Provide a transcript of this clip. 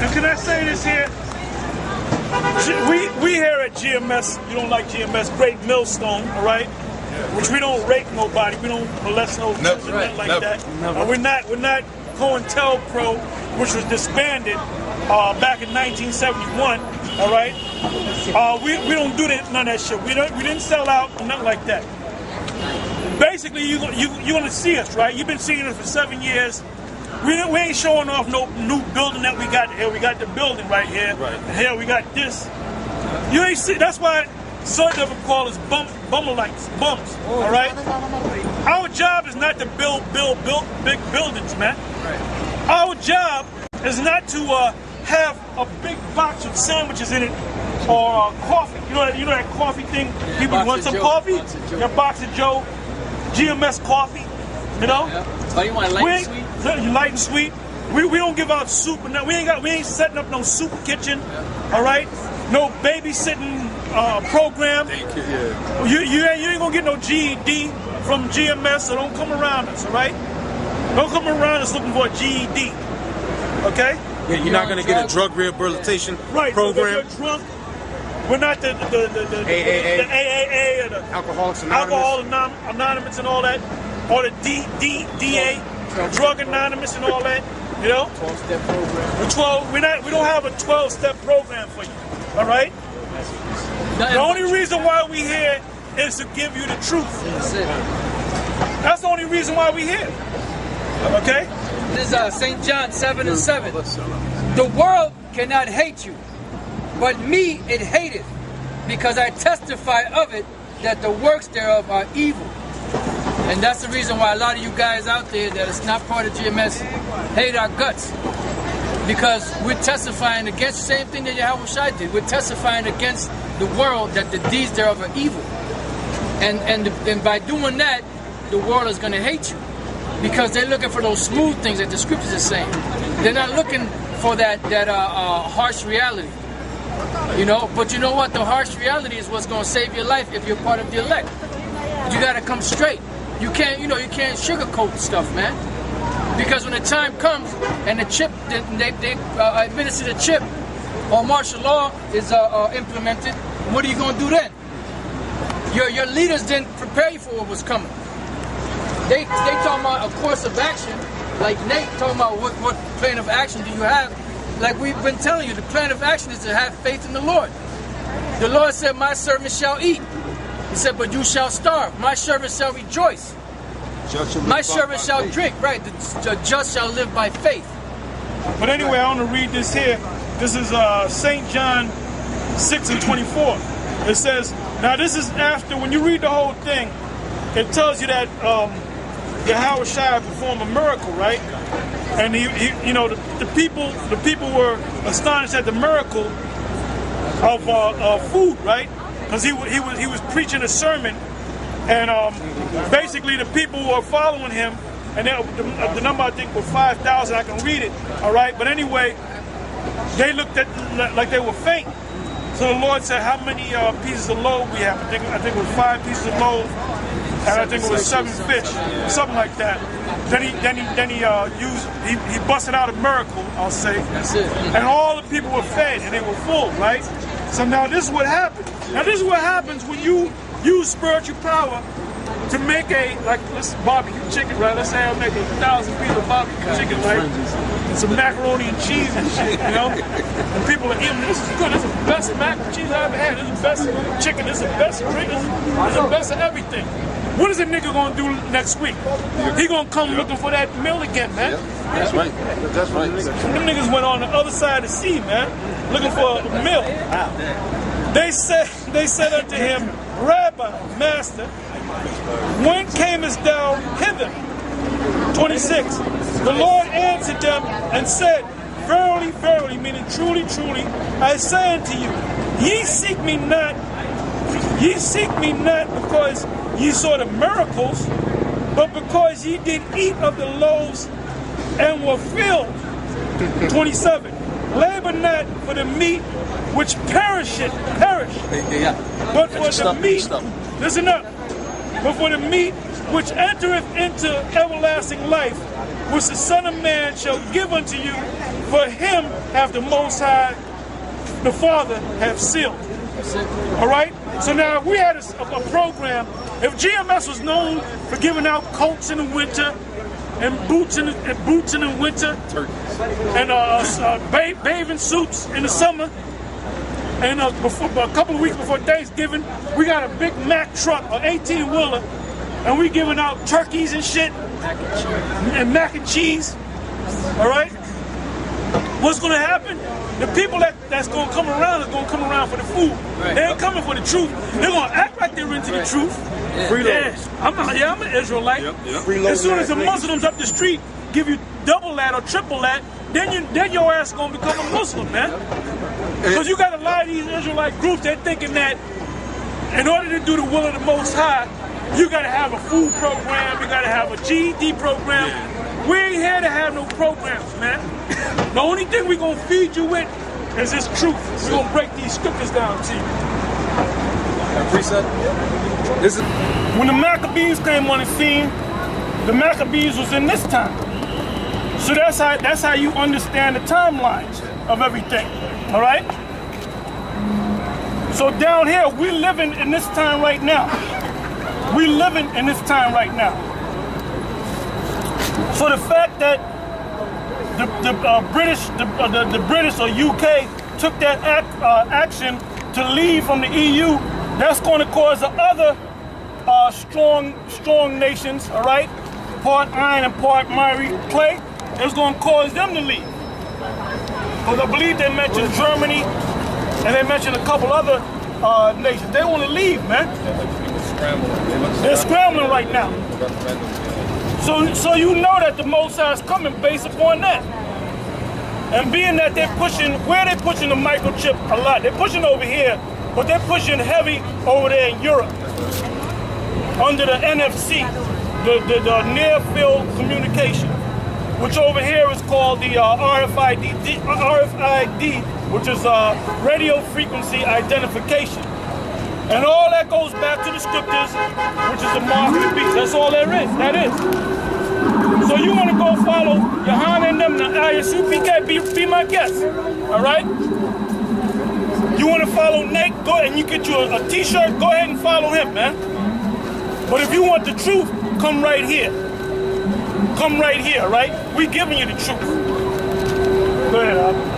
And can I say this here? We here at GMS, you don't like GMS, Great Millstone, all right? Which we don't rape nobody, we don't molest no nothing like that. We're not COINTELPRO, which was disbanded back in 1971, all right? We don't do that, none of that shit. We didn't sell out, nothing like that. Basically, you gonna see us, right? You've been seeing us for 7 years. We ain't showing off no new building that we got here. We got the building right here. Right. And here we got this. You ain't see. That's why some of them call us bummerlights, bums. All right. Our job is not to build big buildings, man. Right. Our job is not to have a big box with sandwiches in it or coffee. You know that coffee thing. People want some coffee. Your box of Joe, GMS coffee. You know. Yeah. Oh, you want light and sweet? You light and sweet. We don't give out soup. We ain't setting up no soup kitchen. All right. No babysitting program. You ain't gonna get no GED from GMS, so don't come around us. All right. Don't come around us looking for a GED. Okay. Yeah, you're not gonna get a drug rehabilitation program. If you're drunk, we're not the AAA or the Alcoholics Anonymous and all that, or the DA, Drug Anonymous and all that. You know, 12-step program. The 12. We don't have a 12-step program for you. All right. The only reason why we here is to give you the truth. That's the only reason why we here. Okay. This is St. John 7:7. The world cannot hate you, but me it hateth, because I testify of it that the works thereof are evil. And that's the reason why a lot of you guys out there that is not part of GMS hate our guts. Because we're testifying against the same thing that Yahweh Shai did. We're testifying against the world that the deeds thereof are evil. And by doing that, the world is going to hate you. Because they're looking for those smooth things that the scriptures are saying. They're not looking for that harsh reality. You know, but you know what? The harsh reality is what's going to save your life if you're part of the elect. You got to come straight. You can't sugarcoat stuff, man. Because when the time comes and the chip, they administer the chip, or martial law is implemented, what are you going to do then? Your leaders didn't prepare you for what was coming. They talking about a course of action, like Nate talking about what plan of action do you have. Like we've been telling you, the plan of action is to have faith in the Lord. The Lord said, my servant shall eat. He said, but you shall starve. My servant shall rejoice. My servant shall drink. Right, the just shall live by faith. But anyway, I want to read this here. This is St. John 6:24. It says, now this is after, when you read the whole thing, it tells you that Yahweh Shai performed a miracle, right? And the people were astonished at the miracle of food, right? Because he was preaching a sermon, and basically the people were following him, and the number I think was 5,000. I can read it, all right. But anyway, they looked at like they were faint. So the Lord said, "How many pieces of loaf we have?" I think it was 5 pieces of loaf, and I think it was 7 fish, something like that. Then he busted out a miracle, I'll say. That's it. And all the people were fed and they were full, right? So now this is what happened. Now this is what happens when you use spiritual power to make let's barbecue chicken, right? Let's say I make 1,000 pieces of barbecue chicken, right? And some macaroni and cheese and shit, you know? And people are eating, this is good, this is the best mac and cheese I ever had, this is the best chicken, this is the best drink, this is the best of everything. What is a nigga gonna do next week? He gonna come looking for that meal again, man. Yep. That's right. That's right. Them niggas went on the other side of the sea, man, looking for a meal. They said unto him, Rabbi, Master, when camest thou hither? 26. The Lord answered them and said, Verily, verily, meaning truly, truly, I say unto you, ye seek me not because ye saw the miracles, but because ye did eat of the loaves and were filled. 27. Labor not for the meat which perish, but for the meat, listen up, but for the meat which entereth into everlasting life, which the Son of Man shall give unto you, for him have the Most High, the Father, have sealed. All right? So now we had a program. If GMS was known for giving out coats in the winter and boots in the winter and bathing suits in the summer, and before, a couple of weeks before Thanksgiving, we got a Big Mac truck, an 18-wheeler, and we giving out turkeys and shit, mac and cheese. All right? What's going to happen? The people that's going to come around is going to come around for the food. They ain't coming for the truth. They're going to act like they're into the truth. Yeah, I'm an Israelite. As soon as the Muslims up the street give you double that or triple that, then your ass is going to become a Muslim, man. Because you got a lot of these Israelite groups, they're thinking that in order to do the will of the Most High, you got to have a food program, you got to have a GED program. We ain't here to have no programs, man. The only thing we're going to feed you with is this truth. We're going to break these scriptures down to you. When the Maccabees came on the scene, the Maccabees was in this time. So that's how you understand the timelines of everything. All right? So down here, we're living in this time right now. We're living in this time right now. So the fact that the British or UK took that action to leave from the EU, that's going to cause the other strong nations, all right, part iron and part miry clay, it's going to cause them to leave. Because I believe they mentioned Germany and they mentioned a couple other nations. They want to leave, man. They're scrambling right now. So you know that the Most High is coming based upon that. And being that they're pushing, where they're pushing the microchip a lot. They're pushing over here, but they're pushing heavy over there in Europe. Under the NFC, the near field communication, which over here is called the RFID, which is radio frequency identification. And all that goes back to the scriptures, which is the mark of the beast. That's all there is. That is. So you want to go follow Yohana and them, the ISUPK, be my guest. All right? You want to follow Nate, go ahead and you get you a t-shirt, go ahead and follow him, man. But if you want the truth, come right here. Come right here, right? We giving you the truth. Go ahead, Al.